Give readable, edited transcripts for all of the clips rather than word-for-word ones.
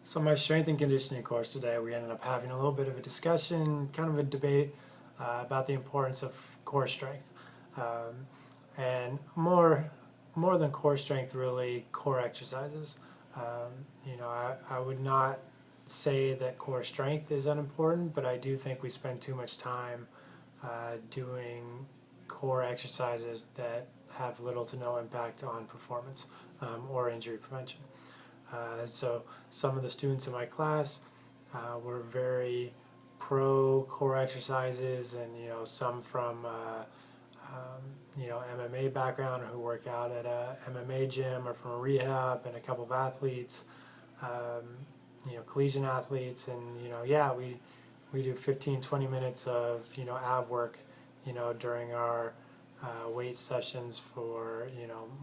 So my strength and conditioning course today, we ended up having a little bit of a discussion, kind of a debate about the importance of core strength, and more than core strength, really core exercises. I would not say that core strength is unimportant, but I do think we spend too much time doing core exercises that have little to no impact on performance or injury prevention. So some of the students in my class were very pro core exercises, and some from MMA background, or who work out at a MMA gym or from a rehab, and a couple of athletes, collegiate athletes, and yeah, we do 15-20 minutes of ab work during our weight sessions for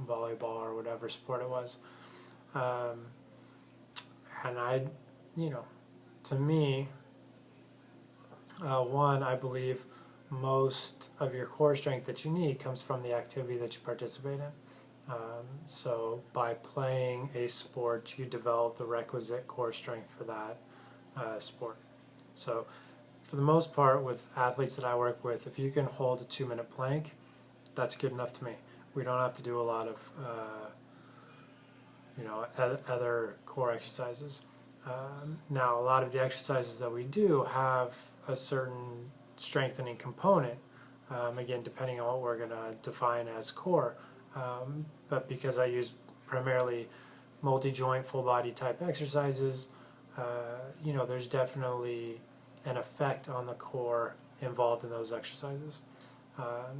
volleyball or whatever sport it was. And to me, one, I believe most of your core strength that you need comes from the activity that you participate in. So by playing a sport, you develop the requisite core strength for that sport. So for the most part, with athletes that I work with, if you can hold a 2-minute plank, that's good enough to me. We don't have to do a lot of other core exercises. Now, a lot of the exercises that we do have a certain strengthening component, again, depending on what we're going to define as core. But because I use primarily multi-joint, full-body type exercises, there's definitely an effect on the core involved in those exercises.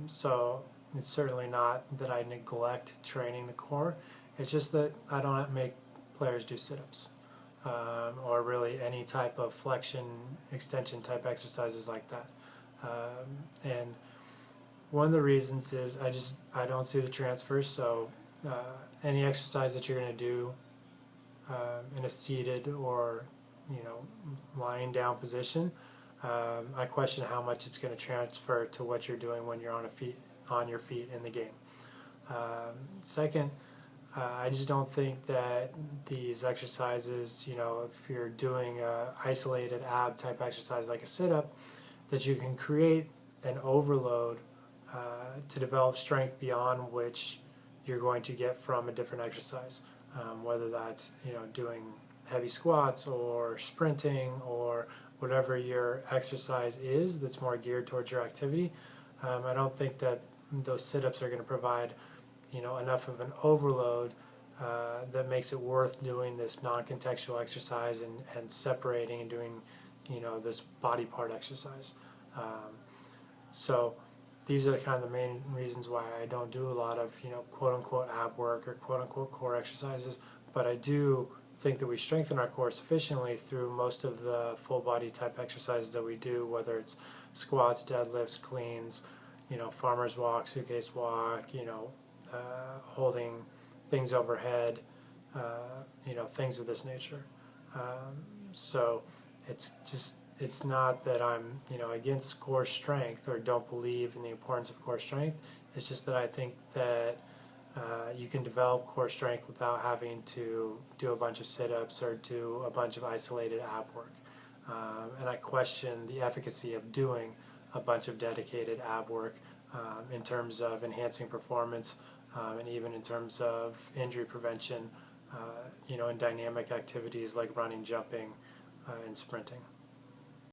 So it's certainly not that I neglect training the core. It's just that I don't make players do sit-ups or really any type of flexion, extension type exercises like that. And one of the reasons is I don't see the transfers. So any exercise that you're going to do in a seated or lying down position, I question how much it's going to transfer to what you're doing when you're on your feet in the game. Second, I just don't think that these exercises, if you're doing an isolated ab type exercise like a sit-up, that you can create an overload to develop strength beyond which you're going to get from a different exercise, whether that's doing heavy squats or sprinting or whatever your exercise is that's more geared towards your activity. I don't think that those sit-ups are going to provide enough of an overload that makes it worth doing this non-contextual exercise and separating and doing this body part exercise. So these are kind of the main reasons why I don't do a lot of quote-unquote ab work or quote-unquote core exercises, but I do think that we strengthen our core sufficiently through most of the full body type exercises that we do, whether it's squats, deadlifts, cleans, farmer's walk, suitcase walk, holding things overhead, things of this nature. So it's not that I'm against core strength or don't believe in the importance of core strength. It's just that I think that you can develop core strength without having to do a bunch of sit-ups or do a bunch of isolated ab work. And I question the efficacy of doing a bunch of dedicated ab work in terms of enhancing performance and even in terms of injury prevention, in dynamic activities like running, jumping, and sprinting.